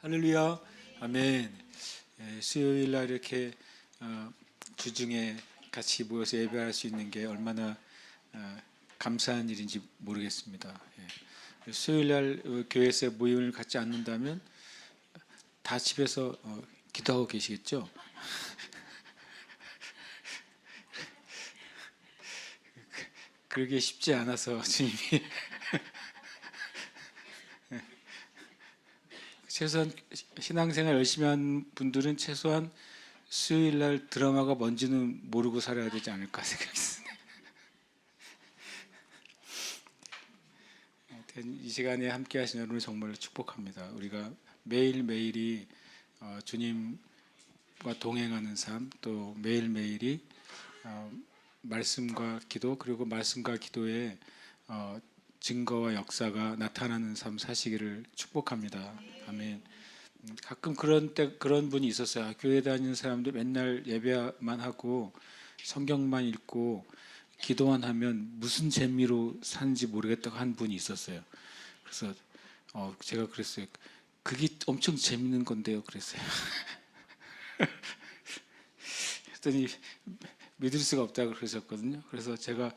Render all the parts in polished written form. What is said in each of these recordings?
할렐루야, 아멘. 수요일 날 이렇게 주중에 같이 모여서 예배할 수 있는 게 얼마나 감사한 일인지 모르겠습니다. 수요일 날 교회에서 모임을 갖지 않는다면 다 집에서 기도하고 계시겠죠? 그러기 쉽지 않아서 주님이 최소한 신앙생활 열심히 한 분들은 최소한 수요일 날 드라마가 뭔지는 모르고 살아야 되지 않을까 생각했습니다. 이 시간에 함께 하신 여러분을 정말 축복합니다. 우리가 매일매일이 주님과 동행하는 삶, 또 매일매일이 말씀과 기도, 그리고 말씀과 기도의 증거와 역사가 나타나는 삶 사시기를 축복합니다. 아멘. 가끔 그런 분이 있었어요. 교회 다니는 사람들 맨날 예배만 하고 성경만 읽고 기도만 하면 무슨 재미로 사는지 모르겠다고 한 분이 있었어요. 그래서 제가 그랬어요. 그게 엄청 재밌는 건데요. 그랬어요. 그랬더니 믿을 수가 없다고 그러셨거든요. 그래서 제가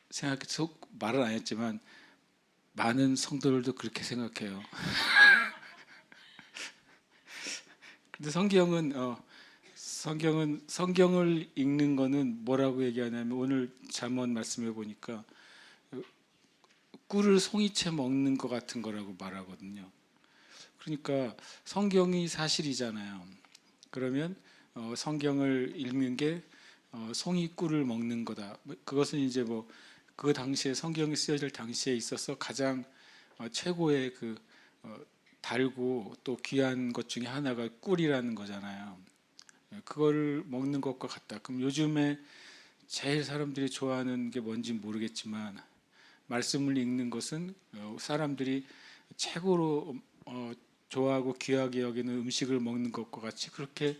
생각해서 말은 안 했지만 많은 성도들도 그렇게 생각해요. 근데 성경을 읽는 거는 뭐라고 얘기하냐면 오늘 잠언 말씀해 보니까 꿀을 송이채 먹는 것 같은 거라고 말하거든요. 그러니까 성경이 사실이잖아요. 그러면 성경을 읽는 게 송이꿀을 먹는 거다. 그것은 이제 그 당시에 성경이 쓰여질 당시에 있어서 가장 최고의 달고 또 귀한 것 중에 하나가 꿀이라는 거잖아요. 그걸 먹는 것과 같다. 그럼 요즘에 제일 사람들이 좋아하는 게 뭔지 모르겠지만 말씀을 읽는 것은 사람들이 최고로 좋아하고 귀하게 여기는 음식을 먹는 것과 같이 그렇게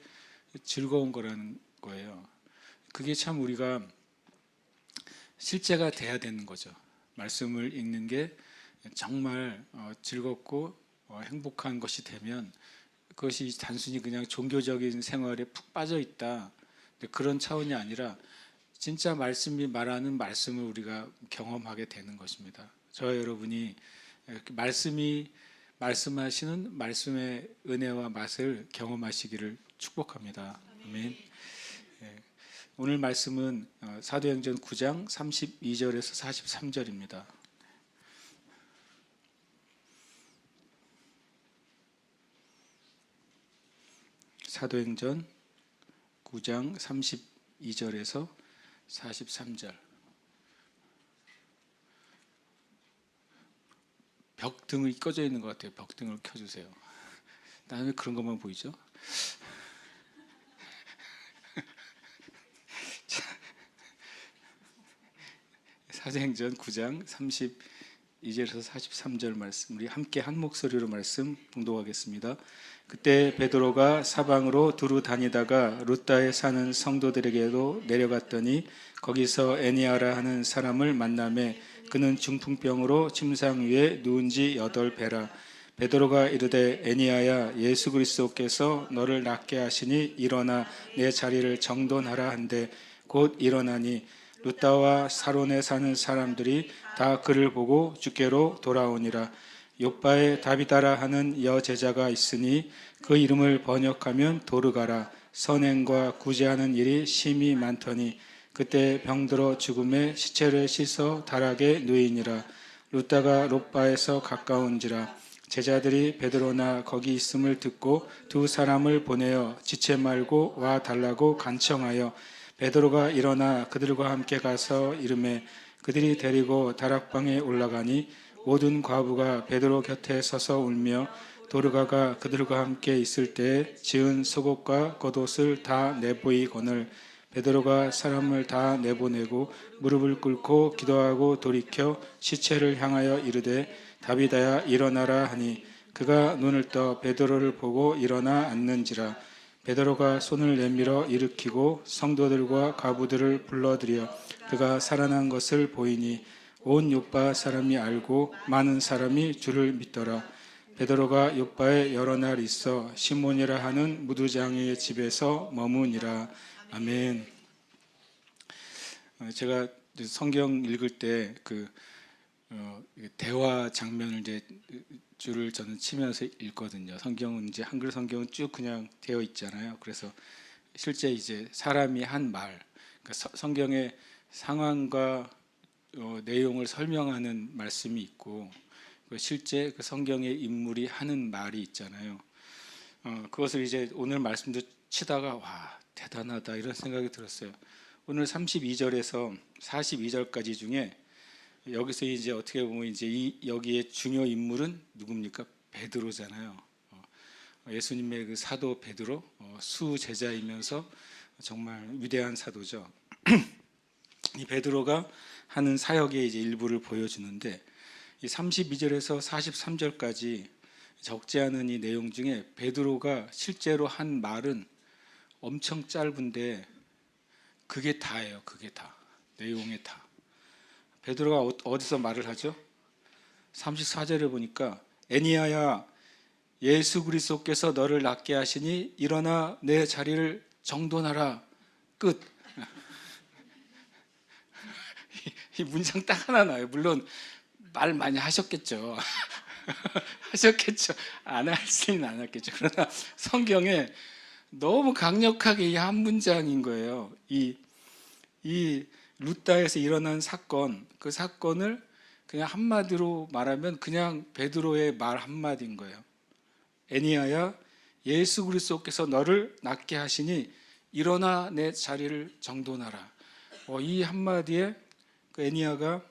즐거운 거라는 거예요. 그게 참 우리가 실제가 돼야 되는 거죠. 말씀을 읽는 게 정말 즐겁고 행복한 것이 되면 그것이 단순히 그냥 종교적인 생활에 푹 빠져 있다, 그런 차원이 아니라 진짜 말씀이 말하는 말씀을 우리가 경험하게 되는 것입니다. 저와 여러분이 말씀이 말씀하시는 말씀의 은혜와 맛을 경험하시기를 축복합니다. 아멘. 오늘 말씀은 사도행전 9장 32절에서 43절입니다. 사도행전 9장 32절에서 43절. 벽등이 꺼져 있는 것 같아요. 벽등을 켜주세요. 나는 왜 그런 것만 보이죠? 사도행전 9장 32절에서 43절 말씀, 우리 함께 한 목소리로 말씀 봉독하겠습니다. 그때 베드로가 사방으로 두루 다니다가 루다에 사는 성도들에게도 내려갔더니 거기서 에니아라 하는 사람을 만나매 그는 중풍병으로 침상 위에 누운 지 8배라. 베드로가 이르되 에니아야, 예수 그리스도께서 너를 낫게 하시니 일어나 내 자리를 정돈하라 한데 곧 일어나니 루다와 사론에 사는 사람들이 다 그를 보고 주께로 돌아오니라. 요바에 다비다라 하는 여제자가 있으니 그 이름을 번역하면 도르가라. 선행과 구제하는 일이 심히 많더니 그때 병들어 죽음에 시체를 씻어 다락에 누이니라. 루다가 롯바에서 가까운지라. 제자들이 베드로나 거기 있음을 듣고 두 사람을 보내어 지체 말고 와 달라고 간청하여 베드로가 일어나 그들과 함께 가서 이르매 그들이 데리고 다락방에 올라가니 모든 과부가 베드로 곁에 서서 울며 도르가가 그들과 함께 있을 때 지은 속옷과 겉옷을 다 내보이거늘 베드로가 사람을 다 내보내고 무릎을 꿇고 기도하고 돌이켜 시체를 향하여 이르되 다비다야 일어나라 하니 그가 눈을 떠 베드로를 보고 일어나 앉는지라. 베드로가 손을 내밀어 일으키고 성도들과 과부들을 불러들여 그가 살아난 것을 보이니 온 요파 사람이 알고 많은 사람이 주를 믿더라. 베드로가 요빠에 여러 날 있어 시몬이라 하는 무두장이의 집에서 머무니라. 아멘. 제가 성경 읽을 때 대화 장면을 이제 줄을 저는 치면서 읽거든요. 성경은 이제 한글 성경은 쭉 그냥 되어 있잖아요. 그래서 실제 이제 사람이 한 말, 그러니까 성경의 상황과 내용을 설명하는 말씀이 있고 실제 그 성경의 인물이 하는 말이 있잖아요. 그것을 이제 오늘 말씀도 치다가 와 대단하다 이런 생각이 들었어요. 오늘 32절에서 42절까지 중에 여기서 이제 어떻게 보면 이제 여기에 중요 인물은 누굽니까? 베드로잖아요. 예수님의 그 사도 베드로, 수제자이면서 정말 위대한 사도죠. 이 베드로가 하는 사역의 이제 일부를 보여주는데 이 32절에서 43절까지 적지 않은 이 내용 중에 베드로가 실제로 한 말은 엄청 짧은데 그게 다예요. 그게 다. 내용의 다. 베드로가 어디서 말을 하죠? 34절에 보니까 애니야야 예수 그리스도께서 너를 낫게 하시니 일어나 내 자리를 정돈하라. 끝. 이 문장 딱 하나 나요. 물론 말 많이 하셨겠죠. 하셨겠죠. 안 할수는 안 했겠죠. 그러나 성경에 너무 강력하게 이 한 문장인 거예요. 이 루다에서 일어난 사건, 그 사건을 그냥 한마디로 말하면 그냥 베드로의 말 한마디인 거예요. 애니야야 예수 그리스도께서 너를 낫게 하시니 일어나 내 자리를 정돈하라. 이 한마디에 그 애니야가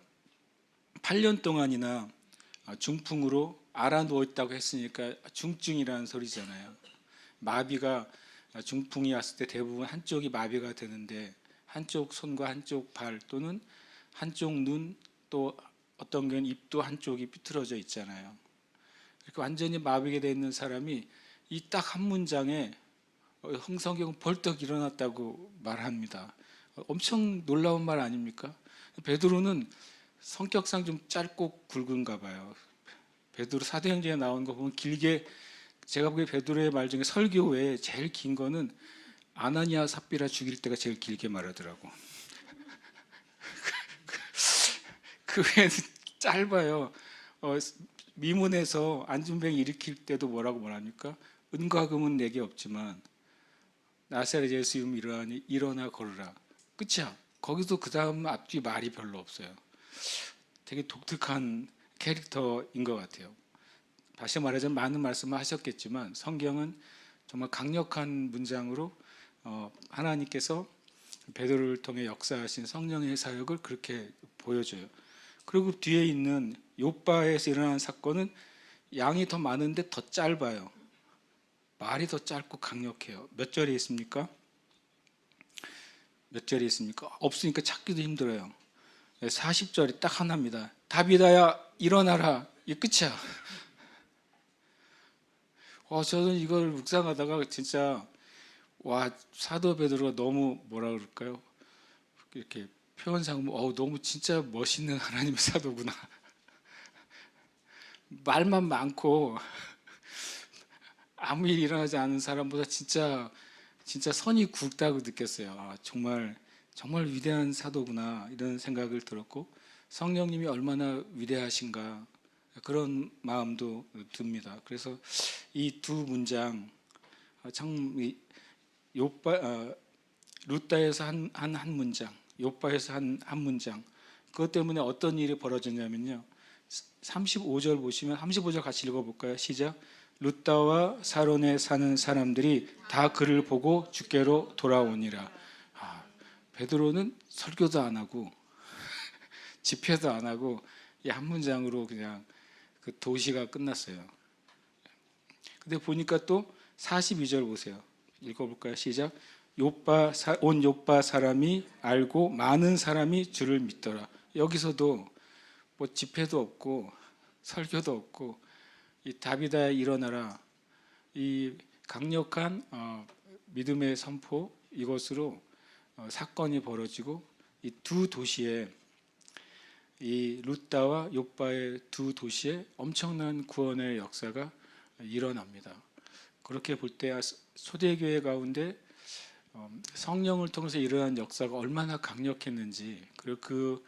8년 동안이나 중풍으로 알아누워 있다고 했으니까 중증이라는 소리잖아요. 마비가 중풍이 왔을 때 대부분 한쪽이 마비가 되는데 한쪽 손과 한쪽 발 또는 한쪽 눈 또 어떤 경우는 입도 한쪽이 삐뚤어져 있잖아요. 이렇게 완전히 마비가 되어 있는 사람이 이 딱 한 문장에 성경은 벌떡 일어났다고 말합니다. 엄청 놀라운 말 아닙니까? 베드로는 성격상 좀 짧고 굵은가 봐요. 베드로 사도행전에 나온 거 보면 길게 제가 보기에 베드로의 말 중에 설교 외에 제일 긴 거는 아나니아 삽비라 죽일 때가 제일 길게 말하더라고. 그 외에는 짧아요. 미문에서 안진뱅이 일으킬 때도 뭐라고 말합니까? 은과 금은 내게 없지만 나사렛 예수 이름 일어나니 일어나 걸으라. 끝이야. 거기서 그 다음 앞뒤 말이 별로 없어요. 되게 독특한 캐릭터인 것 같아요. 다시 말하자면 많은 말씀을 하셨겠지만 성경은 정말 강력한 문장으로 하나님께서 베드로를 통해 역사하신 성령의 사역을 그렇게 보여줘요. 그리고 뒤에 있는 요바에서 일어난 사건은 양이 더 많은데 더 짧아요. 말이 더 짧고 강력해요. 몇 절에 있습니까? 몇 절에 있습니까? 없으니까 찾기도 힘들어요. 40절이 딱 하나입니다. 다비다야 일어나라. 이게 끝이야. 저는 이걸 묵상하다가 진짜 사도 베드로가 너무 뭐라 그럴까요? 이렇게 표현상 너무 진짜 멋있는 하나님의 사도구나. 말만 많고 아무 일 일어나지 않은 사람보다 진짜 선이 굵다고 느꼈어요. 정말 위대한 사도구나 이런 생각을 들었고 성령님이 얼마나 위대하신가 그런 마음도 듭니다. 그래서 이 두 문장 참 루다에서 한 문장, 요바에서 한 문장. 그것 때문에 어떤 일이 벌어졌냐면요. 35절 보시면 35절 같이 읽어볼까요? 시작. 루다와 사론에 사는 사람들이 다 그를 보고 주께로 돌아오니라. 베드로는 설교도 안 하고 집회도 안 하고 이 한 문장으로 그냥 그 도시가 끝났어요. 근데 보니까 또 42절 보세요. 읽어볼까요? 시작. 온 요빠 사람이 알고 많은 사람이 주를 믿더라. 여기서도 뭐 집회도 없고 설교도 없고 이 다비다야 일어나라 이 강력한 믿음의 선포 이것으로 사건이 벌어지고 이 두 도시에 이 룻다와 욥바의 두 도시에 엄청난 구원의 역사가 일어납니다. 그렇게 볼 때 초대교회 가운데 성령을 통해서 일어난 역사가 얼마나 강력했는지, 그리고 그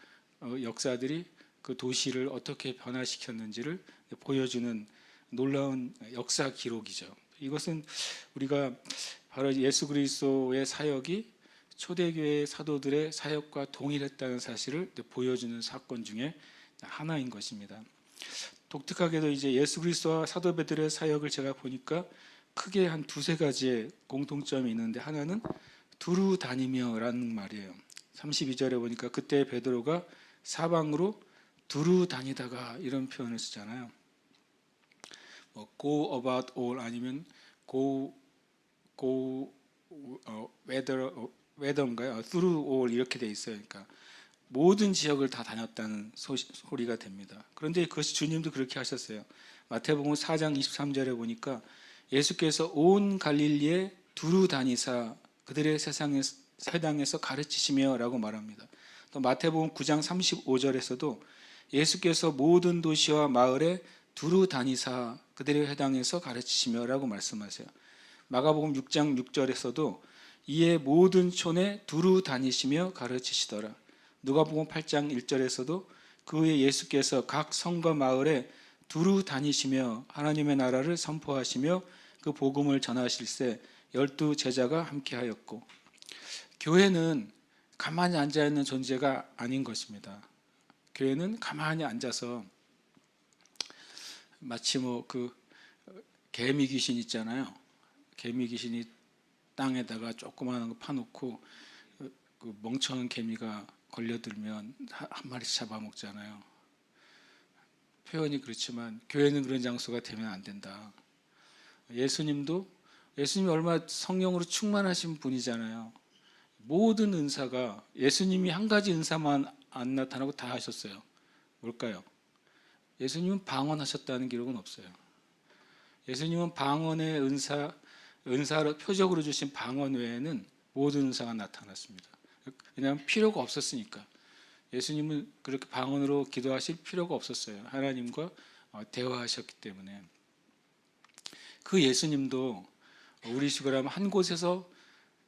역사들이 그 도시를 어떻게 변화시켰는지를 보여주는 놀라운 역사 기록이죠. 이것은 우리가 바로 예수 그리스도의 사역이 초대교회 사도들의 사역과 동일했다는 사실을 보여주는 사건 중에 하나인 것입니다. 독특하게도 이제 예수 그리스도와 사도 베드로의 사역을 제가 보니까 크게 한 두세 가지의 공통점이 있는데, 하나는 두루 다니며라는 말이에요. 32절에 보니까 그때 베드로가 사방으로 두루 다니다가 이런 표현을 쓰잖아요. go about all 아니면 go whether인가요? through all 이렇게 돼 있어요. 그러니까 모든 지역을 다 다녔다는 소리가 됩니다. 그런데 그것이 주님도 그렇게 하셨어요. 마태복음 4장 23절에 보니까 예수께서 온 갈릴리에 두루 다니사 그들의 세상에서 가르치시며 라고 말합니다. 또 마태복음 9장 35절에서도 예수께서 모든 도시와 마을에 두루 다니사 그들의 회당에서 가르치시며 라고 말씀하세요. 마가복음 6장 6절에서도 이에 모든 촌에 두루 다니시며 가르치시더라. 누가복음 8장 1절에서도 그 후에 예수께서 각 성과 마을에 두루 다니시며 하나님의 나라를 선포하시며 그 복음을 전하실세 12 제자가 함께하였고, 교회는 가만히 앉아있는 존재가 아닌 것입니다. 교회는 가만히 앉아서 마치 개미 귀신 있잖아요. 개미 귀신이 땅에다가 조그마한 거 파놓고 그 멍청한 개미가 걸려들면 한 마리씩 잡아먹잖아요. 표현이 그렇지만 교회는 그런 장소가 되면 안 된다. 예수님이 얼마나 성령으로 충만하신 분이잖아요. 모든 은사가, 예수님이 한 가지 은사만 안 나타나고 다 하셨어요. 뭘까요? 예수님은 방언하셨다는 기록은 없어요. 예수님은 방언의 은사로 표적으로 주신 방언 외에는 모든 은사가 나타났습니다. 왜냐하면 필요가 없었으니까. 예수님은 그렇게 방언으로 기도하실 필요가 없었어요. 하나님과 대화하셨기 때문에. 그 예수님도 우리식으로 하면 한 곳에서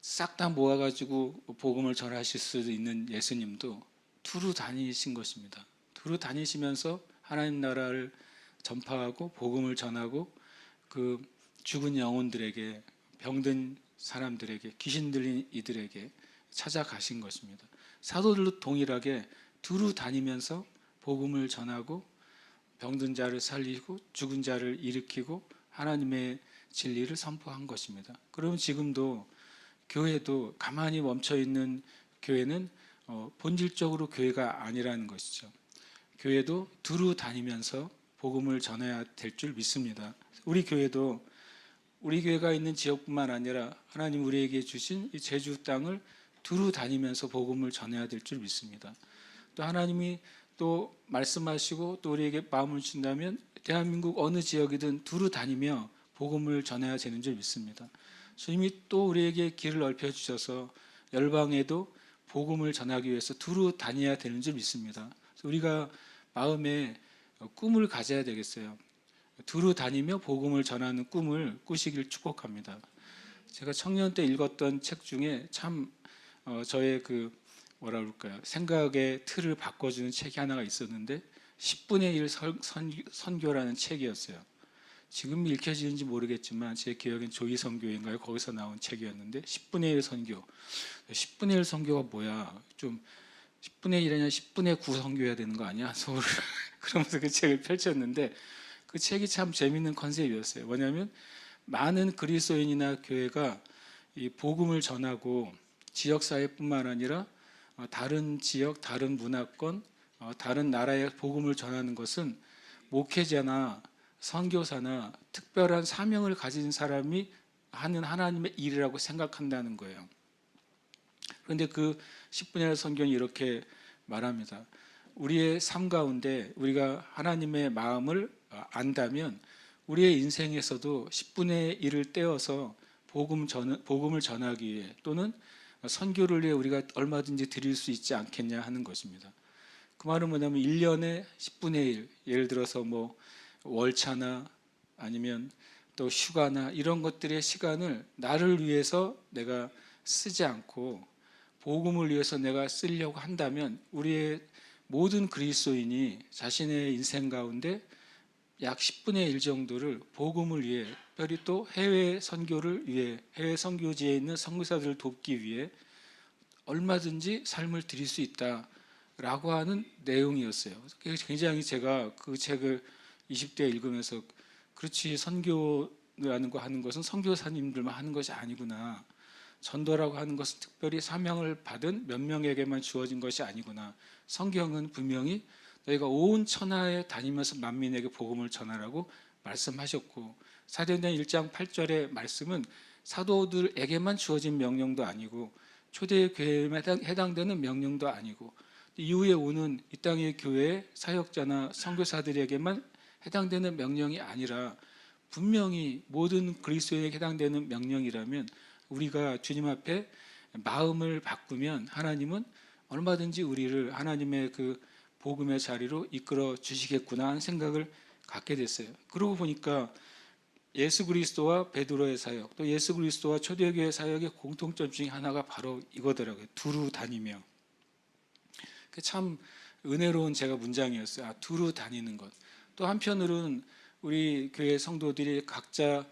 싹 다 모아가지고 복음을 전하실 수도 있는 예수님도 두루 다니신 것입니다. 두루 다니시면서 하나님 나라를 전파하고 복음을 전하고 그 죽은 영혼들에게, 병든 사람들에게, 귀신 들린 이들에게 찾아가신 것입니다. 사도들도 동일하게 두루 다니면서 복음을 전하고 병든 자를 살리고 죽은 자를 일으키고 하나님의 진리를 선포한 것입니다. 그러면 지금도 교회도 가만히 멈춰있는 교회는 본질적으로 교회가 아니라는 것이죠. 교회도 두루 다니면서 복음을 전해야 될 줄 믿습니다. 우리 교회가 있는 지역뿐만 아니라 하나님 우리에게 주신 이 제주 땅을 두루 다니면서 복음을 전해야 될 줄 믿습니다. 또 하나님이 또 말씀하시고 또 우리에게 마음을 주신다면 대한민국 어느 지역이든 두루 다니며 복음을 전해야 되는 줄 믿습니다. 주님이 또 우리에게 길을 넓혀 주셔서 열방에도 복음을 전하기 위해서 두루 다녀야 되는 줄 믿습니다. 우리가 마음에 꿈을 가져야 되겠어요. 두루 다니며 복음을 전하는 꿈을 꾸시길 축복합니다. 제가 청년 때 읽었던 책 중에 참 저의 생각의 틀을 바꿔주는 책이 하나가 있었는데 10분의 1 선교라는 책이었어요. 지금 읽혀지는지 모르겠지만 제 기억엔 조이 선교인가요? 거기서 나온 책이었는데 10분의 1 선교. 10분의 1 선교가 뭐야? 좀 10분의 1이 아니라 10분의 9 선교해야 되는 거 아니야? 그러면서 그 책을 펼쳤는데 그 책이 참 재밌는 컨셉이었어요. 뭐냐면 많은 그리스도인이나 교회가 이 복음을 전하고 지역사회뿐만 아니라 다른 지역, 다른 문화권, 다른 나라의 복음을 전하는 것은 목회자나 선교사나 특별한 사명을 가진 사람이 하는 하나님의 일이라고 생각한다는 거예요. 그런데 그 10분의 1 선교는 이렇게 말합니다. 우리의 삶 가운데 우리가 하나님의 마음을 안다면 우리의 인생에서도 10분의 1을 떼어서 복음을 전하기 위해 또는 선교를 위해 우리가 얼마든지 드릴 수 있지 않겠냐 하는 것입니다. 그 말은 뭐냐면 1년에 10분의 1, 예를 들어서 뭐 월차나 아니면 또 휴가나 이런 것들의 시간을 나를 위해서 내가 쓰지 않고 복음을 위해서 내가 쓰려고 한다면 우리의 모든 그리스도인이 자신의 인생 가운데 약 10분의 1 정도를 복음을 위해, 특별히 또 해외 선교를 위해, 해외 선교지에 있는 선교사들을 돕기 위해 얼마든지 삶을 드릴 수 있다라고 하는 내용이었어요. 굉장히 제가 그 책을 20대에 읽으면서 그렇지, 선교라는 거 하는 것은 선교사님들만 하는 것이 아니구나. 전도라고 하는 것은 특별히 사명을 받은 몇 명에게만 주어진 것이 아니구나. 성경은 분명히 너희가 온 천하에 다니면서 만민에게 복음을 전하라고 말씀하셨고, 사도행전 1장 8절의 말씀은 사도들에게만 주어진 명령도 아니고 초대교회에 해당되는 명령도 아니고 이후에 오는 이 땅의 교회 사역자나 선교사들에게만 해당되는 명령이 아니라 분명히 모든 그리스도인에게 해당되는 명령이라면 우리가 주님 앞에 마음을 바꾸면 하나님은 얼마든지 우리를 하나님의 그 복음의 자리로 이끌어 주시겠구나 하는 생각을 갖게 됐어요. 그러고 보니까 예수 그리스도와 베드로의 사역, 또 예수 그리스도와 초대교회 사역의 공통점 중에 하나가 바로 이거더라고요. 두루 다니며. 참 은혜로운 제가 문장이었어요. 두루 다니는 것. 또 한편으로는 우리 교회 성도들이 각자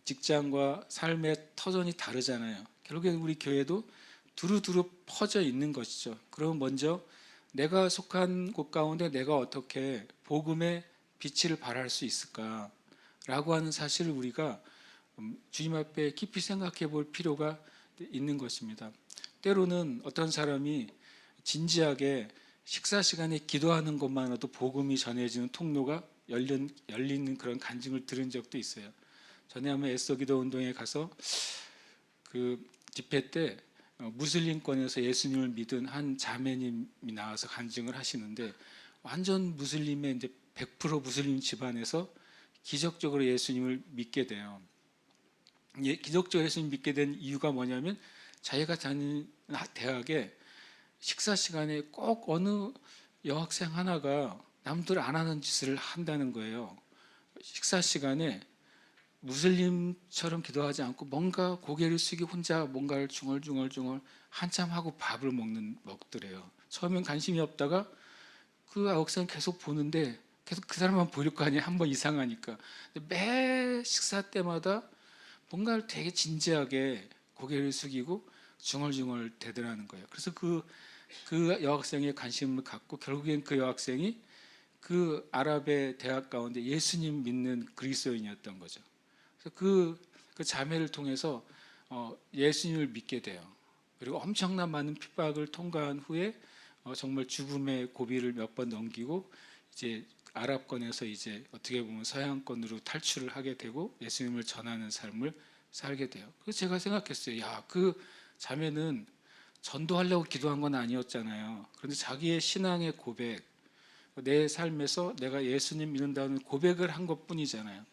직장과 삶의 터전이 다르잖아요. 결국엔 우리 교회도 두루두루 퍼져 있는 것이죠. 그럼 먼저 내가 속한 곳 가운데 내가 어떻게 복음의 빛을 발할 수 있을까라고 하는 사실을 우리가 주님 앞에 깊이 생각해 볼 필요가 있는 것입니다. 때로는 어떤 사람이 진지하게 식사 시간에 기도하는 것만으로도 복음이 전해지는 통로가 열리는 그런 간증을 들은 적도 있어요. 전에 한번 애써 기도 운동에 가서 그 집회 때 무슬림권에서 예수님을 믿은 한 자매님이 나와서 간증을 하시는데, 완전 무슬림의 이제 100% 무슬림 집안에서 기적적으로 예수님을 믿게 돼요. 기적적으로 예수님 믿게 된 이유가 뭐냐면 자기가 다니는 대학에 식사 시간에 꼭 어느 여학생 하나가 남들 안 하는 짓을 한다는 거예요. 식사 시간에 무슬림처럼 기도하지 않고 뭔가 고개를 숙이고 혼자 뭔가를 중얼중얼 한참 하고 밥을 먹더래요. 처음엔 관심이 없다가 그 여학생 계속 보는데 계속 그 사람만 보일 거 아니에요. 한번 이상하니까. 매 식사 때마다 뭔가를 되게 진지하게 고개를 숙이고 중얼중얼 대더라는 거예요. 그래서 그 여학생에 관심을 갖고 결국엔 그 여학생이 그 아랍의 대학 가운데 예수님 믿는 그리스도인이었던 거죠. 그래서 그 자매를 통해서 예수님을 믿게 돼요. 그리고 엄청난 많은 핍박을 통과한 후에 정말 죽음의 고비를 몇 번 넘기고 이제 아랍권에서 이제 어떻게 보면 서양권으로 탈출을 하게 되고 예수님을 전하는 삶을 살게 돼요. 그래서 제가 생각했어요. 야, 그 자매는 전도하려고 기도한 건 아니었잖아요. 그런데 자기의 신앙의 고백, 내 삶에서 내가 예수님 믿는다는 고백을 한 것뿐이잖아요.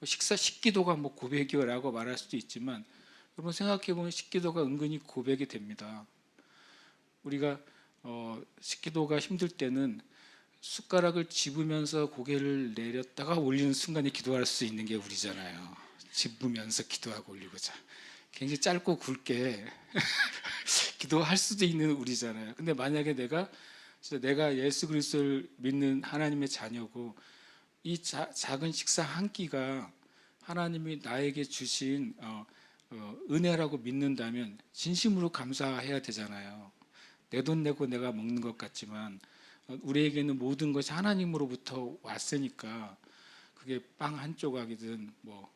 식기도가 뭐 고백이라고 말할 수도 있지만, 여러분 생각해 보면 식기도가 은근히 고백이 됩니다. 우리가 식기도가 힘들 때는 숟가락을 집으면서 고개를 내렸다가 올리는 순간에 기도할 수 있는 게 우리잖아요. 집으면서 기도하고 올리고자. 굉장히 짧고 굵게 기도할 수도 있는 우리잖아요. 근데 만약에 내가 예수 그리스도를 믿는 하나님의 자녀고 이 작은 식사 한 끼가 하나님이 나에게 주신 은혜라고 믿는다면 진심으로 감사해야 되잖아요. 내 돈 내고 내가 먹는 것 같지만 우리에게는 모든 것이 하나님으로부터 왔으니까 그게 빵 한 조각이든 뭐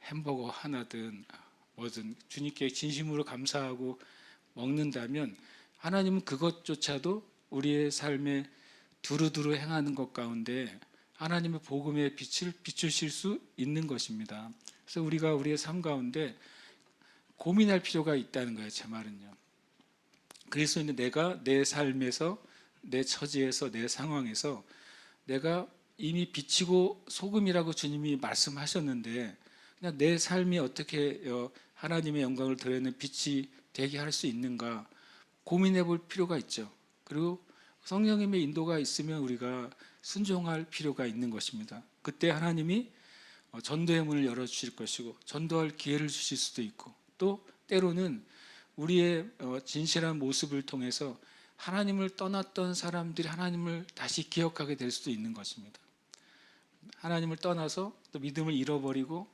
햄버거 하나든 뭐든 주님께 진심으로 감사하고 먹는다면 하나님은 그것조차도 우리의 삶에 두루두루 행하는 것 가운데 하나님의 복음의 빛을 비추실 수 있는 것입니다. 그래서 우리가 우리의 삶 가운데 고민할 필요가 있다는 거예요. 제 말은요. 그리스도인은 내가 내 삶에서, 내 처지에서, 내 상황에서 내가 이미 빛이고 소금이라고 주님이 말씀하셨는데 그냥 내 삶이 어떻게 하나님의 영광을 드러내는 빛이 되게 할 수 있는가 고민해 볼 필요가 있죠. 그리고 성령님의 인도가 있으면 우리가 순종할 필요가 있는 것입니다. 그때 하나님이 전도의 문을 열어주실 것이고 전도할 기회를 주실 수도 있고, 또 때로는 우리의 진실한 모습을 통해서 하나님을 떠났던 사람들이 하나님을 다시 기억하게 될 수도 있는 것입니다. 하나님을 떠나서 또 믿음을 잃어버리고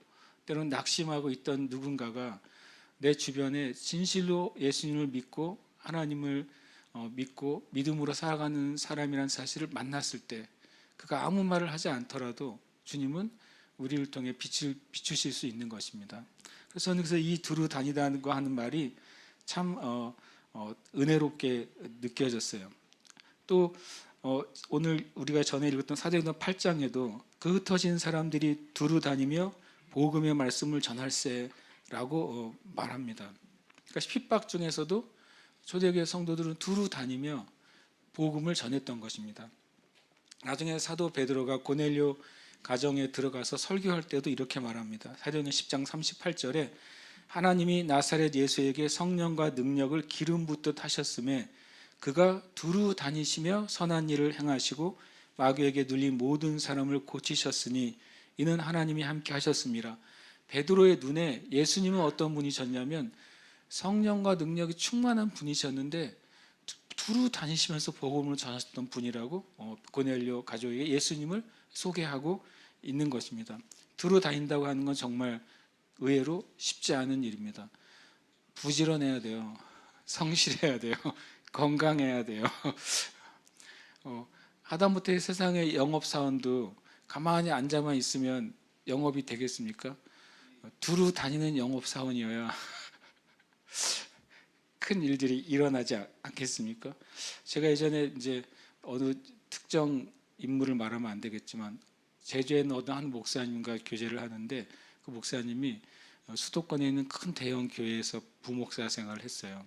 때로는 낙심하고 있던 누군가가 내 주변에 진실로 예수님을 믿고 하나님을 믿고 믿음으로 살아가는 사람이라는 사실을 만났을 때 그가 아무 말을 하지 않더라도 주님은 우리를 통해 빛을 비추실 수 있는 것입니다. 그래서 저는 이 두루 다니다는 거 하는 말이 참 은혜롭게 느껴졌어요. 또 오늘 우리가 전에 읽었던 사도행전 8장에도 그 흩어진 사람들이 두루 다니며 복음의 말씀을 전할세라고 말합니다. 그러니까 핍박 중에서도 초대교회 성도들은 두루 다니며 복음을 전했던 것입니다. 나중에 사도 베드로가 고넬료 가정에 들어가서 설교할 때도 이렇게 말합니다. 사도행전 10장 38절에 하나님이 나사렛 예수에게 성령과 능력을 기름 붓듯 하셨음에 그가 두루 다니시며 선한 일을 행하시고 마귀에게 눌린 모든 사람을 고치셨으니 이는 하나님이 함께 하셨습니다. 베드로의 눈에 예수님은 어떤 분이셨냐면 성령과 능력이 충만한 분이셨는데 두루 다니시면서 복음을 전하셨던 분이라고 고넬료 가족에게 예수님을 소개하고 있는 것입니다. 두루 다닌다고 하는 건 정말 의외로 쉽지 않은 일입니다. 부지런해야 돼요. 성실해야 돼요. 건강해야 돼요. 하다못해 세상의 영업사원도 가만히 앉아만 있으면 영업이 되겠습니까? 두루 다니는 영업사원이어야 큰 일들이 일어나지 않겠습니까? 제가 예전에 이제 어느 특정 인물을 말하면 안 되겠지만 제주에 있는 어느 한 목사님과 교제를 하는데 그 목사님이 수도권에 있는 큰 대형 교회에서 부목사 생활을 했어요.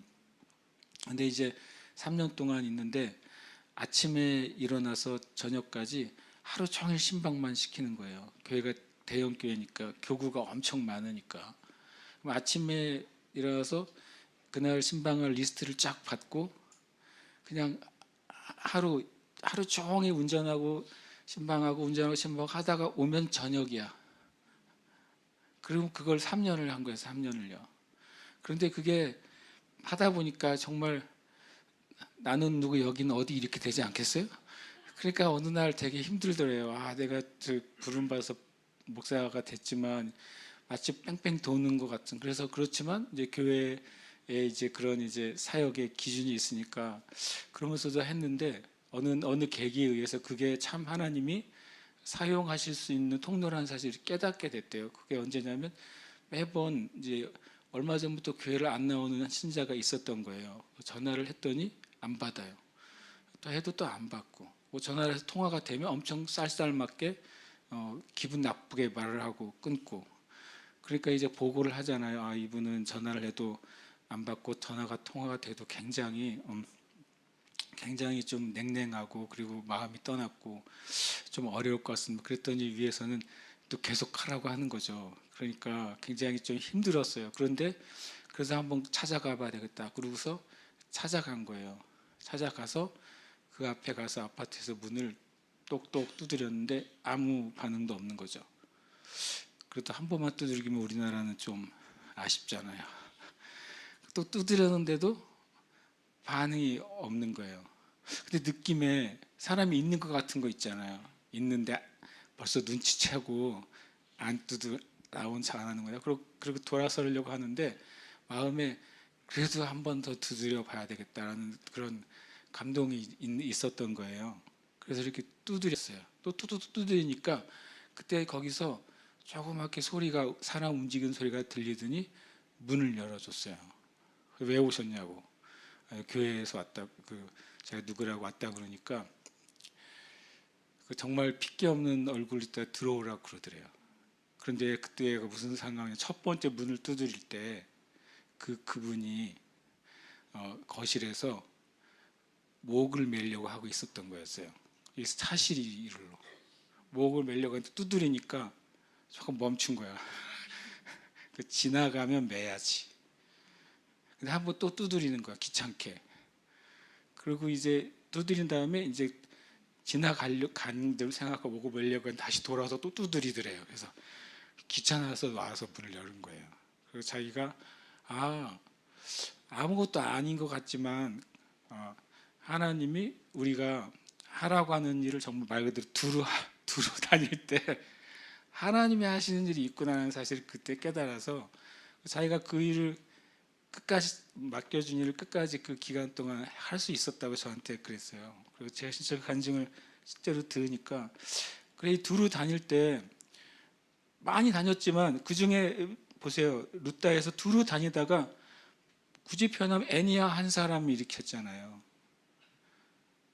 근데 이제 3년 동안 있는데 아침에 일어나서 저녁까지 하루 종일 신방만 시키는 거예요. 교회가 대형 교회니까 교구가 엄청 많으니까. 그럼 아침에 일어나서 그날 신방할 리스트를 쫙 받고 그냥 하루 종일 운전하고 신방하고 하다가 오면 저녁이야. 그리고 그걸 3년을 한 거예요. 3년을요. 그런데 그게 하다 보니까 정말 나는 누구 여기는 어디 이렇게 되지 않겠어요? 그러니까 어느 날 되게 힘들더래요. 내가 부름 받아서 목사가 됐지만 마치 뺑뺑 도는 것 같은. 그래서 그렇지만 이제 교회에 이제 그런 이제 사역의 기준이 있으니까 그러면서도 했는데 어느 계기에 의해서 그게 참 하나님이 사용하실 수 있는 통로라는 사실을 깨닫게 됐대요. 그게 언제냐면 매번 이제 얼마 전부터 교회를 안 나오는 신자가 있었던 거예요. 전화를 했더니 안 받아요. 또 해도 또 안 받고, 전화를 해서 통화가 되면 엄청 쌀쌀맞게 기분 나쁘게 말을 하고 끊고. 그러니까 이제 보고를 하잖아요. 이분은 전화를 해도 안 받고 통화가 돼도 굉장히 좀 냉랭하고 그리고 마음이 떠났고 좀 어려울 것 같습니다. 그랬더니 위에서는 또 계속 하라고 하는 거죠. 그러니까 굉장히 좀 힘들었어요. 그래서 한번 찾아가 봐야 되겠다. 그러고서 찾아간 거예요. 찾아가서 그 앞에 가서 아파트에서 문을 똑똑 두드렸는데 아무 반응도 없는 거죠. 그래도 한 번만 두드리면 우리나라는 좀 아쉽잖아요. 또 두드렸는데도 반응이 없는 거예요. 근데 느낌에 사람이 있는 것 같은 거 있잖아요. 있는데 벌써 눈치채고 안 나온 척 안 하는 거예요. 그리고 돌아서려고 하는데 마음에 그래도 한 번 더 두드려 봐야 되겠다라는 그런 감동이 있었던 거예요. 그래서 이렇게 두드렸어요. 또 두드리니까 그때 거기서 조그맣게 소리가, 사람 움직이는 소리가 들리더니 문을 열어줬어요. 왜 오셨냐고. 교회에서 왔다, 제가 누구라고 왔다 그러니까 정말 핏기 없는 얼굴 있다 들어오라고 그러더래요. 그런데 그때가 무슨 상황이냐. 첫 번째 문을 두드릴 때 그분이 거실에서 목을 매려고 하고 있었던 거였어요. 이 사실이 이룰로 목을 매려고 했는데 두드리니까 조금 멈춘 거야. 지나가면 매야지. 근데 한번 또 두드리는 거야, 귀찮게. 그리고 이제 두드린 다음에 이제 지나가려 간들 생각하고 보고 보려고 다시 돌아서 또 두드리더래요. 그래서 귀찮아서 와서 문을 열은 거예요. 그리고 자기가 아무것도 아닌 것 같지만 하나님이 우리가 하라고 하는 일을 정말 말 그대로 두루 다닐 때 하나님이 하시는 일이 있구나라는 사실을 그때 깨달아서 자기가 그 일을 끝까지 맡겨준 일을 끝까지 그 기간 동안 할 수 있었다고 저한테 그랬어요. 그리고 제가 진짜 간증을 실제로 들으니까 그래 두루 다닐 때 많이 다녔지만 그 중에 보세요. 루다에서 두루 다니다가 굳이 표현하면 애니야 한 사람이 일으켰잖아요.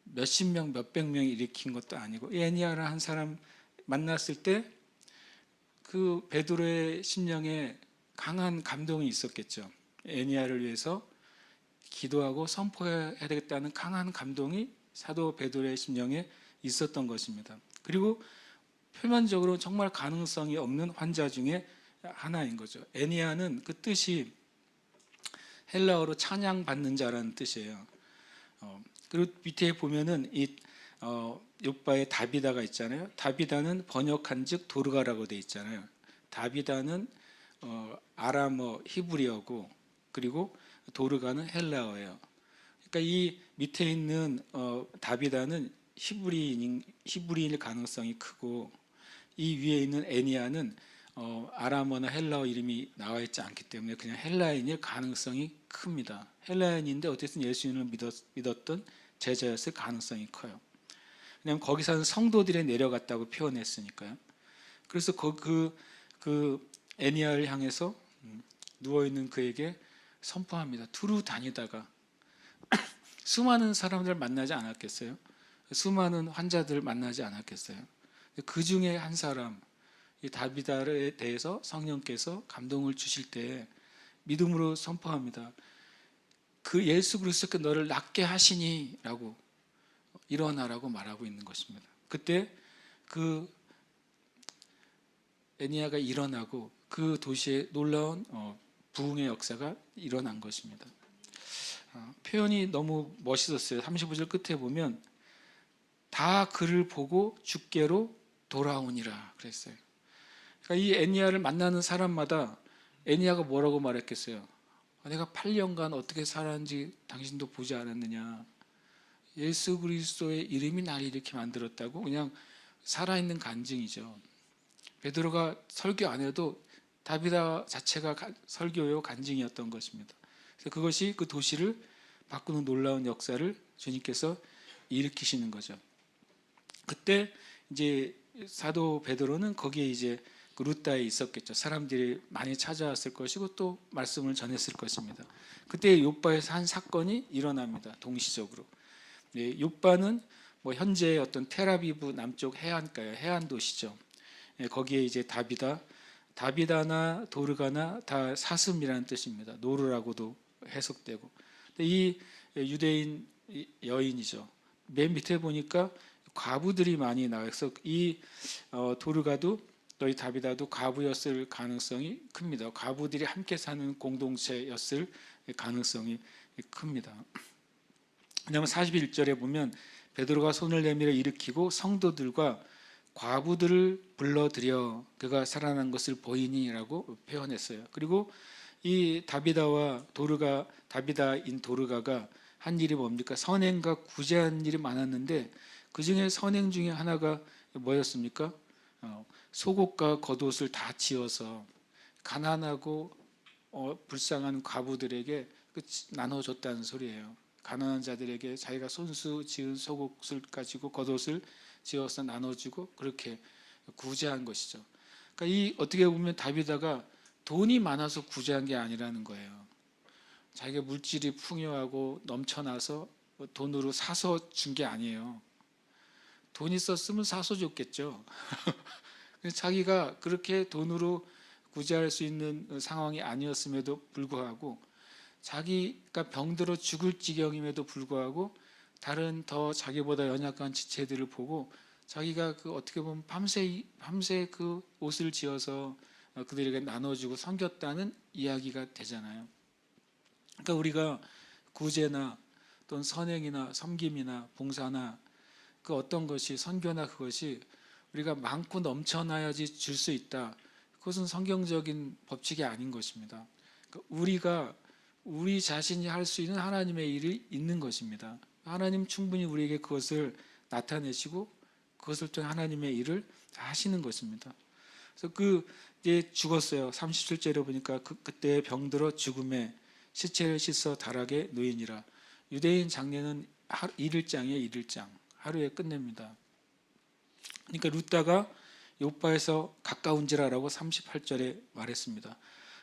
몇십 명, 몇백 명이 일으킨 것도 아니고 애니야를 한 사람 만났을 때 그 베드로의 심령에 강한 감동이 있었겠죠. 애니야를 위해서 기도하고 선포해야 되겠다는 강한 감동이 사도 베드로의 심령에 있었던 것입니다. 그리고 표면적으로 정말 가능성이 없는 환자 중에 하나인 거죠. 애니야는 그 뜻이 헬라어로 찬양받는 자라는 뜻이에요. 그리고 밑에 보면은 이 욥바의 다비다가 있잖아요. 다비다는 번역한즉 도르가라고 돼 있잖아요. 다비다는 아람어 히브리어고 그리고 도르가는 헬라어예요. 그러니까 이 밑에 있는 다비다는 히브리인일 가능성이 크고 이 위에 있는 애니아는 아람어나 헬라어 이름이 나와 있지 않기 때문에 그냥 헬라인일 가능성이 큽니다. 헬라인인데 어쨌든 예수님을 믿었던 제자였을 가능성이 커요. 왜냐하면 거기 사는 성도들이 내려갔다고 표현했으니까요. 그래서 그 애니아를 향해서 누워있는 그에게 선포합니다. 두루 다니다가 수많은 사람들을 만나지 않았겠어요? 수많은 환자들을 만나지 않았겠어요? 그 중에 한 사람, 이 다비다에 대해서 성령께서 감동을 주실 때 믿음으로 선포합니다. 그 예수 그리스도께 너를 낫게 하시니라고 일어나라고 말하고 있는 것입니다. 그때 그 애니아가 일어나고 그 도시에 놀라운 부흥의 역사가 일어난 것입니다. 표현이 너무 멋있었어요. 35절 끝에 보면 다 그를 보고 주께로 돌아오니라 그랬어요. 그러니까 이 애니아를 만나는 사람마다 애니아가 뭐라고 말했겠어요? 내가 8년간 어떻게 살았는지 당신도 보지 않았느냐. 예수 그리스도의 이름이 나를 이렇게 만들었다고 그냥 살아있는 간증이죠. 베드로가 설교 안 해도 다비다 자체가 설교요 간증이었던 것입니다. 그래서 그것이 그 도시를 바꾸는 놀라운 역사를 주님께서 일으키시는 거죠. 그때 이제 사도 베드로는 거기에 이제 그 루다에 있었겠죠. 사람들이 많이 찾아왔을 것이고 또 말씀을 전했을 것입니다. 그때 욥바에서 한 사건이 일어납니다. 동시적으로. 욥바는 뭐 현재 어떤 텔아비브 남쪽 해안가예요. 해안 도시죠. 거기에 이제 다비다나 도르가나 다 사슴이라는 뜻입니다. 노르라고도 해석되고. 이 유대인 여인이죠. 맨 밑에 보니까 과부들이 많이 나와서 이 도르가도 또 이 다비다도 과부였을 가능성이 큽니다. 과부들이 함께 사는 공동체였을 가능성이 큽니다. 왜냐하면 41절에 보면 베드로가 손을 내밀어 일으키고 성도들과 과부들을 불러들여 그가 살아난 것을 보이니라고 표현했어요. 그리고 이 다비다인 도르가가 한 일이 뭡니까? 선행과 구제한 일이 많았는데 그 중에 선행 중에 하나가 뭐였습니까? 속옷과 겉옷을 다 지어서 가난하고 불쌍한 과부들에게 나눠줬다는 소리예요. 가난한 자들에게 자기가 손수 지은 속옷을 가지고 겉옷을 지어서 나눠주고 그렇게 구제한 것이죠. 그러니까 어떻게 보면 다비다가 돈이 많아서 구제한 게 아니라는 거예요. 자기가 물질이 풍요하고 넘쳐나서 돈으로 사서 준 게 아니에요. 돈 있었으면 사서 줬겠죠. 자기가 그렇게 돈으로 구제할 수 있는 상황이 아니었음에도 불구하고 자기가 병들어 죽을 지경임에도 불구하고 다른 더 자기보다 연약한 지체들을 보고 자기가 그 어떻게 보면 밤새 그 옷을 지어서 그들에게 나눠주고 섬겼다는 이야기가 되잖아요. 그러니까 우리가 구제나 또는 선행이나 섬김이나 봉사나 그 어떤 것이 선교나 그것이 우리가 많고 넘쳐나야지 줄 수 있다. 그것은 성경적인 법칙이 아닌 것입니다. 우리가 우리 자신이 할 수 있는 하나님의 일이 있는 것입니다. 하나님 충분히 우리에게 그것을 나타내시고 그것을 통해 하나님의 일을 하시는 것입니다. 그래서 이제 죽었어요. 37절에 보니까 그때 병들어 죽음에 시체를 씻어 다락에 누이니라. 유대인 장례는 1일장이에요. 1일장. 하루에 끝냅니다. 그러니까 룻다가 요바에서 가까운지라라고 38절에 말했습니다.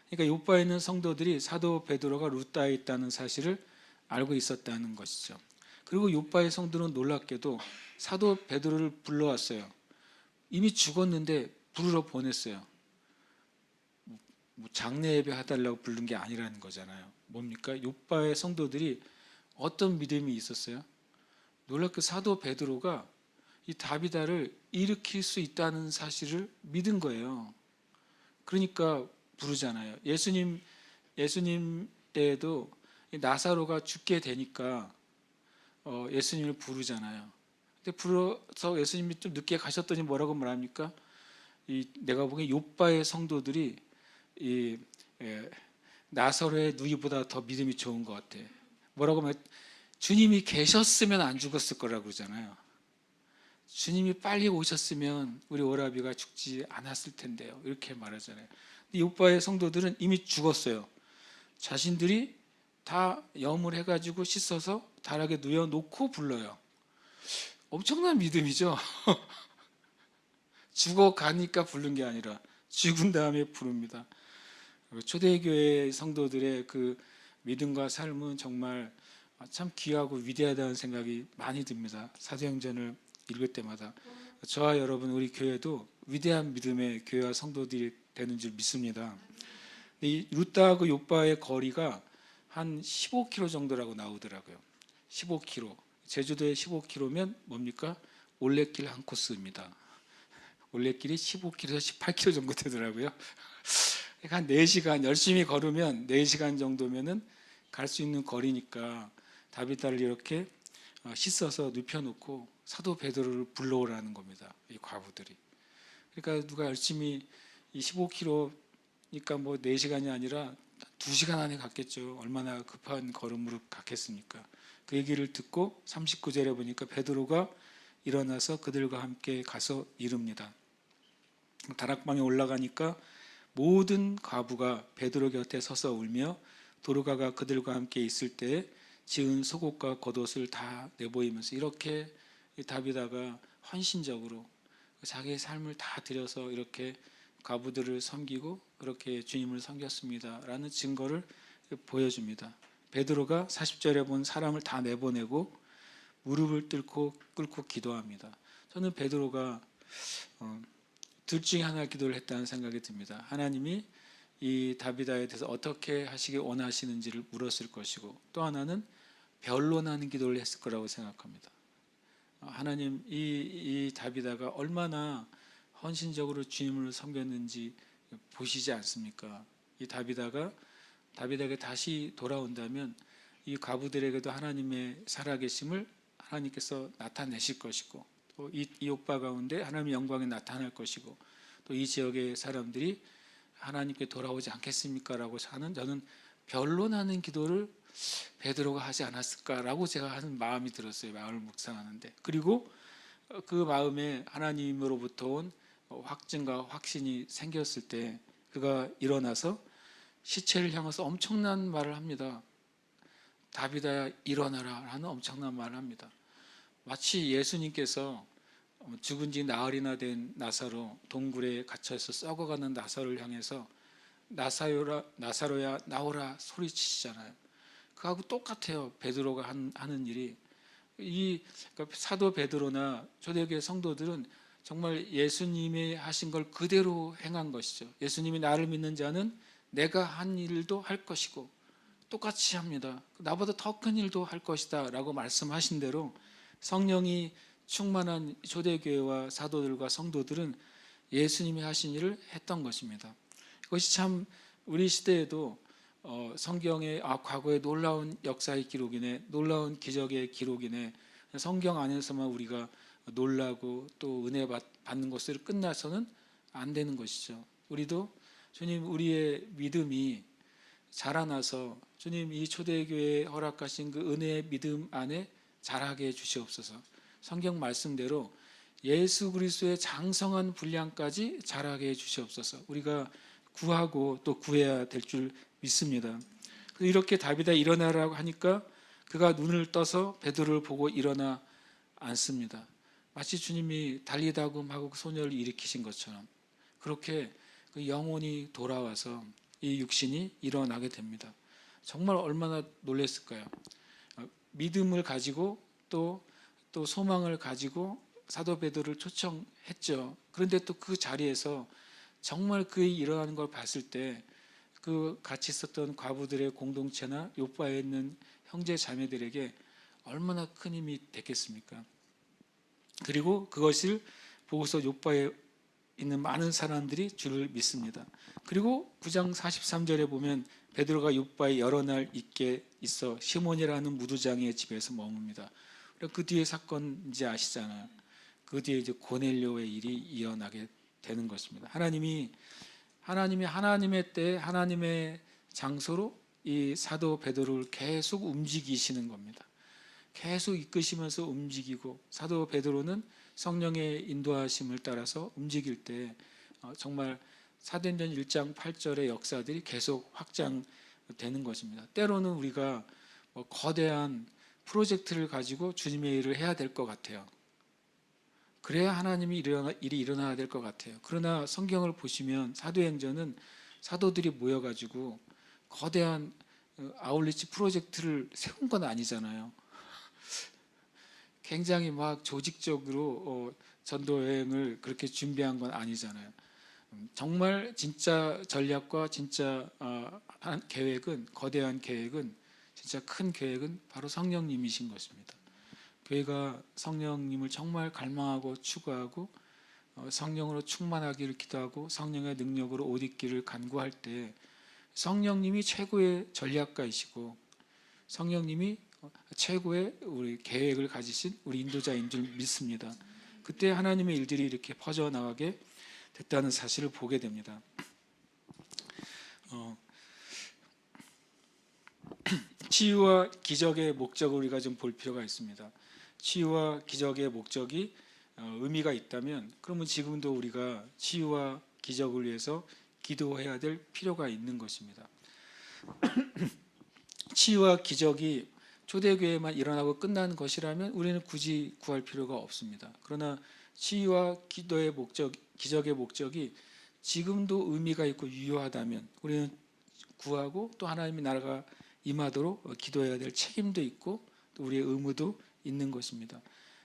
그러니까 요바에 있는 성도들이 사도 베드로가 룻다에 있다는 사실을 알고 있었다는 것이죠. 그리고 요바의 성도는 놀랍게도 사도 베드로를 불러왔어요. 이미 죽었는데 부르러 보냈어요. 장례 예배 해달라고 부른 게 아니라는 거잖아요. 뭡니까? 요바의 성도들이 어떤 믿음이 있었어요? 놀랍게 사도 베드로가 이 다비다를 일으킬 수 있다는 사실을 믿은 거예요. 그러니까 부르잖아요. 예수님 때에도 나사로가 죽게 되니까 예수님을 부르잖아요. 근데 불러서 예수님이 좀 늦게 가셨더니 뭐라고 말합니까? 내가 보기엔 욥바의 성도들이 나사로의 누이보다 더 믿음이 좋은 것 같아. 뭐라고 말? 주님이 계셨으면 안 죽었을 거라고 그러잖아요. 주님이 빨리 오셨으면 우리 오라비가 죽지 않았을 텐데요. 이렇게 말하잖아요. 근데 욥바의 성도들은 이미 죽었어요. 자신들이 다 염을 해가지고 씻어서 다락에 누워놓고 불러요. 엄청난 믿음이죠. 죽어가니까 부른 게 아니라 죽은 다음에 부릅니다. 초대교회 성도들의 그 믿음과 삶은 정말 참 귀하고 위대하다는 생각이 많이 듭니다. 사도행전을 읽을 때마다. 저와 여러분 우리 교회도 위대한 믿음의 교회와 성도들이 되는 줄 믿습니다. 이 룻다하고 욥바의 거리가 한 15km 정도라고 나오더라고요. 15km. 제주도에 15km면 뭡니까? 올레길 한 코스입니다. 올레길이 15km에서 18km 정도 되더라고요. 한 4시간 열심히 걸으면 4시간 정도면은 갈 수 있는 거리니까 다비다를 이렇게 씻어서 눕혀놓고 사도 베드로를 불러오라는 겁니다. 이 과부들이. 그러니까 누가 열심히 이 15km니까 뭐 4시간이 아니라 2시간 안에 갔겠죠. 얼마나 급한 걸음으로 갔겠습니까? 그 얘기를 듣고 39절에 보니까 베드로가 일어나서 그들과 함께 가서 이릅니다. 다락방에 올라가니까 모든 과부가 베드로 곁에 서서 울며 도르가가 그들과 함께 있을 때 지은 속옷과 겉옷을 다 내보이면서 이렇게 다비다가 헌신적으로 자기의 삶을 다 들여서 이렇게 과부들을 섬기고 그렇게 주님을 섬겼습니다 라는 증거를 보여줍니다. 베드로가 40절에 본 사람을 다 내보내고 무릎을 꿇고 기도합니다. 저는 베드로가 둘 중에 하나 기도를 했다는 생각이 듭니다. 하나님이 이 다비다에 대해서 어떻게 하시길 원하시는지를 물었을 것이고 또 하나는 변론하는 기도를 했을 거라고 생각합니다. 하나님 이 다비다가 얼마나 헌신적으로 주님을 섬겼는지 보시지 않습니까? 이 다비다에게 다시 돌아온다면 이 과부들에게도 하나님의 살아계심을 하나님께서 나타내실 것이고 또 이 오빠 가운데 하나님의 영광이 나타날 것이고 또 이 지역의 사람들이 하나님께 돌아오지 않겠습니까? 라고 하는 저는 변론하는 기도를 베드로가 하지 않았을까라고 제가 하는 마음이 들었어요. 마음을 묵상하는데. 그리고 그 마음에 하나님으로부터 온 확증과 확신이 생겼을 때 그가 일어나서 시체를 향해서 엄청난 말을 합니다. 다비다야 일어나라 라는 엄청난 말을 합니다. 마치 예수님께서 죽은 지 나흘이나 된 나사로 동굴에 갇혀서 썩어가는 나사로를 향해서 나사로야 나오라 소리치시잖아요. 그하고 똑같아요. 베드로가 하는 일이. 그러니까 사도 베드로나 초대교회 성도들은 정말 예수님이 하신 걸 그대로 행한 것이죠. 예수님이 나를 믿는 자는 내가 한 일도 할 것이고 똑같이 합니다. 나보다 더 큰 일도 할 것이다 라고 말씀하신 대로 성령이 충만한 초대교회와 사도들과 성도들은 예수님이 하신 일을 했던 것입니다. 그것이 참 우리 시대에도 성경의 과거의 놀라운 역사의 기록이네, 놀라운 기적의 기록이네. 성경 안에서만 우리가 놀라고 또 은혜 받는 것으로 끝나서는 안 되는 것이죠. 우리도 주님, 우리의 믿음이 자라나서 주님, 이 초대교회에 허락하신 그 은혜의 믿음 안에 자라게 해 주시옵소서. 성경 말씀대로 예수 그리스도의 장성한 분량까지 자라게 해 주시옵소서. 우리가 구하고 또 구해야 될 줄 믿습니다. 이렇게 다윗아 일어나라고 하니까 그가 눈을 떠서 베드로를 보고 일어나 앉습니다. 마치 주님이 달리다고 하고 소녀를 일으키신 것처럼 그렇게 그 영혼이 돌아와서 이 육신이 일어나게 됩니다. 정말 얼마나 놀랐을까요? 믿음을 가지고 또 소망을 가지고 사도 베드로를 초청했죠. 그런데 또 그 자리에서 정말 그의 일어나는 걸 봤을 때 그 같이 있었던 과부들의 공동체나 요바에 있는 형제 자매들에게 얼마나 큰 힘이 됐겠습니까? 그리고 그것을 보고서 요바에 있는 많은 사람들이 주를 믿습니다. 그리고 9장 43절에 보면 베드로가 요바에 여러 날 있게 있어 시몬이라는 무두장의 집에서 머뭅니다. 그 뒤에 사건 이제 아시잖아요. 그 뒤에 이제 고넬료의 일이 일어나게 되는 것입니다. 하나님의 때 하나님의 장소로 이 사도 베드로를 계속 움직이시는 겁니다. 계속 이끄시면서 움직이고 사도 베드로는 성령의 인도하심을 따라서 움직일 때 정말 사도행전 1장 8절의 역사들이 계속 확장되는 것입니다. 때로는 우리가 거대한 프로젝트를 가지고 주님의 일을 해야 될 것 같아요. 그래야 하나님이 일이 일어나야 될 것 같아요. 그러나 성경을 보시면 사도행전은 사도들이 모여가지고 거대한 아울리치 프로젝트를 세운 건 아니잖아요. 굉장히 막 조직적으로 전도 여행을 그렇게 준비한 건 아니잖아요. 정말 진짜 전략과 진짜 계획은, 거대한 계획은, 진짜 큰 계획은 바로 성령님이신 것입니다. 교회가 성령님을 정말 갈망하고 추구하고 성령으로 충만하기를 기도하고 성령의 능력으로 옷 입기를 간구할 때 성령님이 최고의 전략가이시고 성령님이 최고의 우리 계획을 가지신 우리 인도자인 줄 믿습니다. 그때 하나님의 일들이 이렇게 퍼져나가게 됐다는 사실을 보게 됩니다. 치유와 기적의 목적을 우리가 좀 볼 필요가 있습니다. 치유와 기적의 목적이 의미가 있다면 그러면 지금도 우리가 치유와 기적을 위해서 기도해야 될 필요가 있는 것입니다. 치유와 기적이 초대교회만 일어나고 끝나는 것이라면 우리는 굳이 구할 필요가 없습니다. 그러나 치유와 기도의 목적, 기적의 목적이 지금도 의미가 있고 유효하다면 우리는 구하고 또 하나님의 나라가 임하도록 기도해야 될 책임도 있고 또 우리의 의무도 있는 것입니다.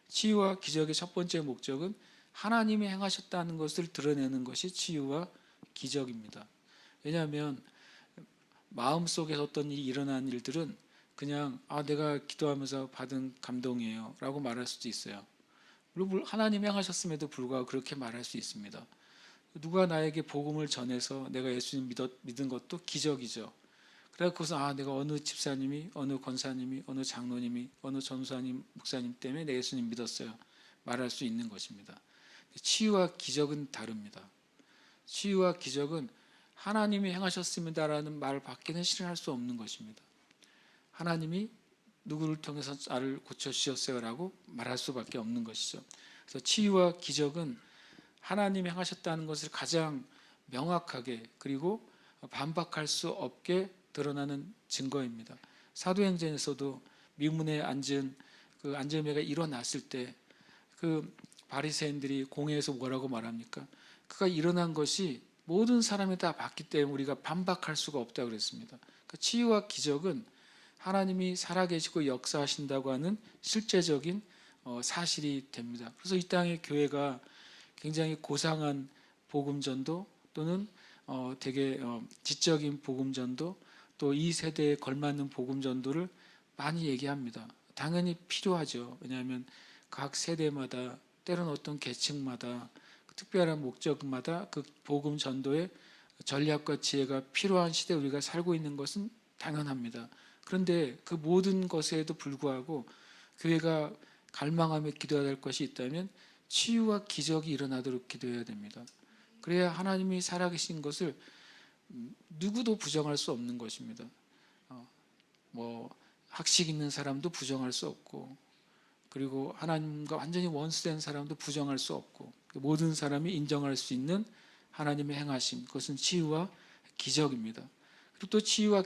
치유와 기적의 첫 번째 목적은 하나님이 행하셨다는 것을 드러내는 것이 치유와 기적입니다. 왜냐하면 마음속에서 어떤 일이 일어난 일들은 그냥 내가 기도하면서 받은 감동이에요 라고 말할 수도 있어요. 물론 하나님이 행하셨음에도 불구하고 그렇게 말할 수 있습니다. 누가 나에게 복음을 전해서 내가 예수님 믿은 것도 기적이죠. 그래서 그것은 내가 어느 집사님이, 어느 권사님이, 어느 장로님이, 어느 전사님, 목사님 때문에 내 예수님 믿었어요 말할 수 있는 것입니다. 치유와 기적은 다릅니다. 치유와 기적은 하나님이 행하셨습니다라는 말 밖에는 실현할 수 없는 것입니다. 하나님이 누구를 통해서 나를 고쳐주셨어요라고 말할 수밖에 없는 것이죠. 그래서 치유와 기적은 하나님이 행하셨다는 것을 가장 명확하게 그리고 반박할 수 없게 드러나는 증거입니다. 사도행전에서도 미문에 앉은 그 안전매가 일어났을 때 그 바리새인들이 공회에서 뭐라고 말합니까? 그가 일어난 것이 모든 사람이 다 봤기 때문에 우리가 반박할 수가 없다고 그랬습니다. 그러니까 치유와 기적은 하나님이 살아계시고 역사하신다고 하는 실제적인 사실이 됩니다. 그래서 이 땅의 교회가 굉장히 고상한 복음전도 또는 되게 지적인 복음전도 또 이 세대에 걸맞는 복음전도를 많이 얘기합니다. 당연히 필요하죠. 왜냐하면 각 세대마다 때로는 어떤 계층마다 특별한 목적마다 그 복음 전도에 전략과 지혜가 필요한 시대에 우리가 살고 있는 것은 당연합니다. 그런데 그 모든 것에도 불구하고 교회가 갈망하며 기도해야 될 것이 있다면 치유와 기적이 일어나도록 기도해야 됩니다. 그래야 하나님이 살아계신 것을 누구도 부정할 수 없는 것입니다. 학식 있는 사람도 부정할 수 없고, 그리고 하나님과 완전히 원수된 사람도 부정할 수 없고, 모든 사람이 인정할 수 있는 하나님의 행하심, 그것은 치유와 기적입니다. 그리고 또 치유와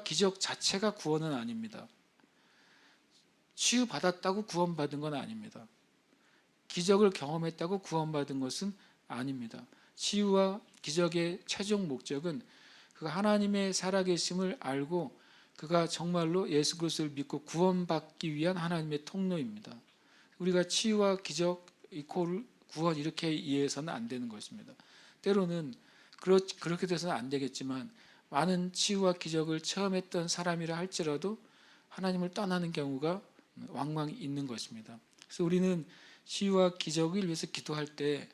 기적 자체가 구원은 아닙니다. 치유받았다고 구원받은 건 아닙니다. 기적을 경험했다고 구원받은 것은 아닙니다. 치유와 기적의 최종 목적은 그 하나님의 살아계심을 알고 그가 정말로 예수 그리스도를 믿고 구원받기 위한 하나님의 통로입니다. 우리가 치유와 기적 이퀄 구원 이렇게 이해해서는 안 되는 것입니다. 때로는 그렇게 돼서는 안 되겠지만 많은 치유와 기적을 체험했던 사람이라 할지라도 하나님을 떠나는 경우가 왕왕 있는 것입니다. 그래서 우리는 치유와 기적을 위해서 기도할 때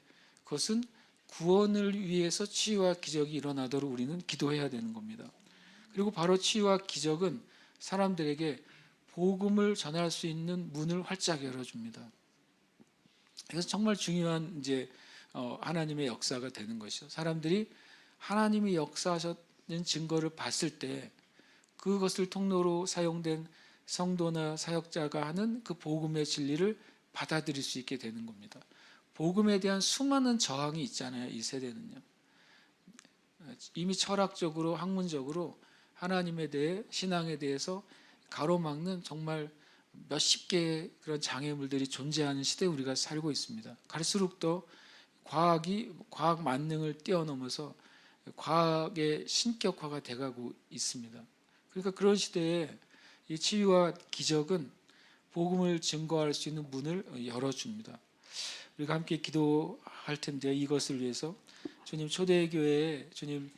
그것은 구원을 위해서 치유와 기적이 일어나도록 우리는 기도해야 되는 겁니다. 그리고 바로 치유와 기적은 사람들에게 복음을 전할 수 있는 문을 활짝 열어줍니다. 그래서 정말 중요한 하나님의 역사가 되는 것이죠. 사람들이 하나님이 역사하셨는 증거를 봤을 때 그것을 통로로 사용된 성도나 사역자가 하는 그 복음의 진리를 받아들일 수 있게 되는 겁니다. 복음에 대한 수많은 저항이 있잖아요. 이 세대는요. 이미 철학적으로 학문적으로 하나님에 대해 신앙에 대해서 가로막는 정말 몇십 개의 그런 장애물들이 존재하는 시대에 우리가 살고 있습니다. 갈수록 더 과학 만능을 뛰어넘어서 과학의 신격화가 돼가고 있습니다. 그러니까 그런 시대에 이 치유와 기적은 복음을 증거할 수 있는 문을 열어줍니다. 우리가 함께 기도할 텐데 이것을 위해서 주님 초대교회에 주님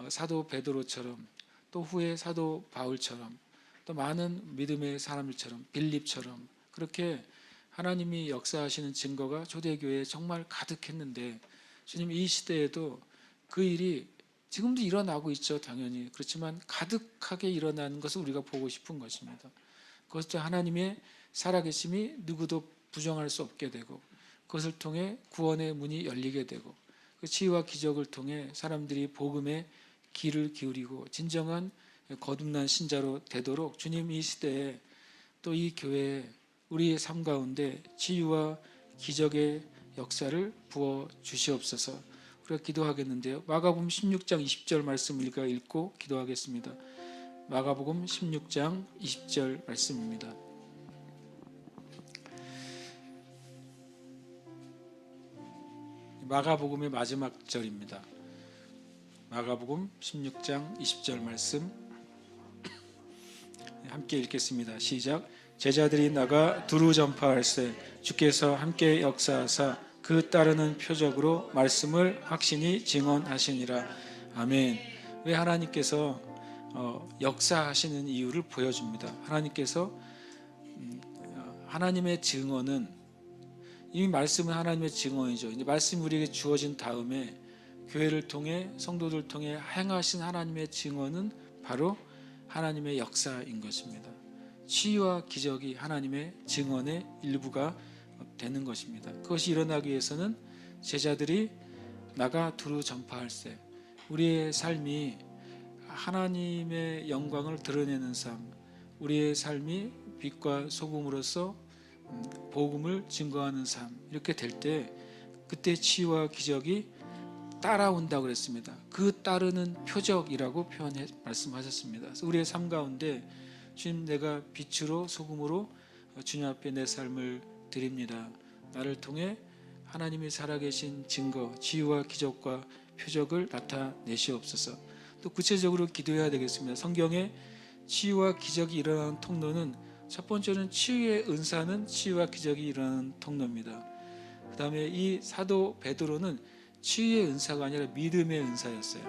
사도 베드로처럼 또 후에 사도 바울처럼 또 많은 믿음의 사람들처럼 빌립처럼 그렇게 하나님이 역사하시는 증거가 초대교회에 정말 가득했는데 주님 이 시대에도 그 일이 지금도 일어나고 있죠. 당연히. 그렇지만 가득하게 일어나는 것을 우리가 보고 싶은 것입니다. 그것도 하나님의 살아계심이 누구도 부정할 수 없게 되고 그것을 통해 구원의 문이 열리게 되고 그 치유와 기적을 통해 사람들이 복음에 귀를 기울이고 진정한 거듭난 신자로 되도록 주님 이 시대에 또 이 교회에 우리의 삶 가운데 치유와 기적의 역사를 부어 주시옵소서. 우리가 기도하겠는데요. 마가복음 16장 20절 말씀 읽고 기도하겠습니다. 마가복음 16장 20절 말씀입니다. 마가복음의 마지막 절입니다. 마가복음 16장 20절 말씀 함께 읽겠습니다. 시작. 제자들이 나가 두루 전파할세 주께서 함께 역사하사 그 따르는 표적으로 말씀을 확신히 증언하시니라. 아멘. 왜 하나님께서 역사하시는 이유를 보여줍니다. 하나님께서 하나님의 증언은 이미 말씀은 하나님의 증언이죠. 이제 말씀이 우리에게 주어진 다음에 교회를 통해 성도들 통해 행하신 하나님의 증언은 바로 하나님의 역사인 것입니다. 치유와 기적이 하나님의 증언의 일부가 되는 것입니다. 그것이 일어나기 위해서는 제자들이 나가 두루 전파할세 우리의 삶이 하나님의 영광을 드러내는 삶, 우리의 삶이 빛과 소금으로서 복음을 증거하는 삶 이렇게 될 때 그때 치유와 기적이 따라온다고 그랬습니다. 그 따르는 표적이라고 말씀하셨습니다. 그래서 우리의 삶 가운데 주님 내가 빛으로 소금으로 주님 앞에 내 삶을 드립니다. 나를 통해 하나님이 살아계신 증거 치유와 기적과 표적을 나타내시옵소서. 또 구체적으로 기도해야 되겠습니다. 성경에 치유와 기적이 일어나는 통로는 첫 번째는 치유의 은사는 치유와 기적이 일어나는 통로입니다. 그 다음에 이 사도 베드로는 치유의 은사가 아니라 믿음의 은사였어요.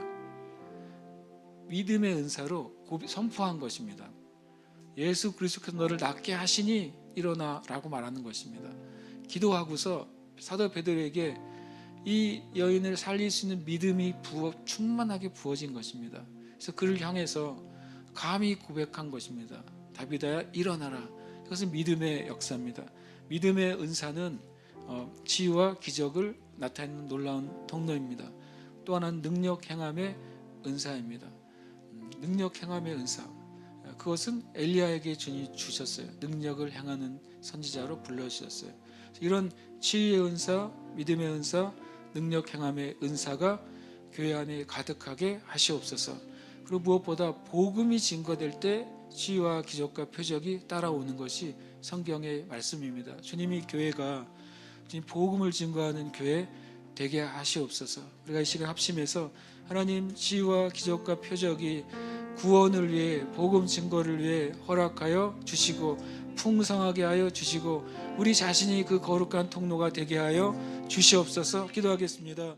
믿음의 은사로 선포한 것입니다. 예수 그리스도께서 너를 낫게 하시니 일어나라고 말하는 것입니다. 기도하고서 사도 베드로에게 이 여인을 살릴 수 있는 믿음이 충만하게 부어진 것입니다. 그래서 그를 향해서 감히 고백한 것입니다. 다윗아 일어나라. 이것은 믿음의 역사입니다. 믿음의 은사는 치유와 기적을 나타내는 놀라운 통로입니다. 또 하나는 능력 행함의 은사입니다. 능력 행함의 은사, 그것은 엘리야에게 주님이 주셨어요. 능력을 행하는 선지자로 불러주셨어요. 이런 치유의 은사, 믿음의 은사, 능력 행함의 은사가 교회 안에 가득하게 하시옵소서. 그리고 무엇보다 복음이 증거될 때 치유와 기적과 표적이 따라오는 것이 성경의 말씀입니다. 주님이 교회가 주님 복음을 증거하는 교회 되게 하시옵소서. 우리가 이 시간 합심해서 하나님 치유와 기적과 표적이 구원을 위해 복음 증거를 위해 허락하여 주시고 풍성하게 하여 주시고 우리 자신이 그 거룩한 통로가 되게 하여 주시옵소서. 기도하겠습니다.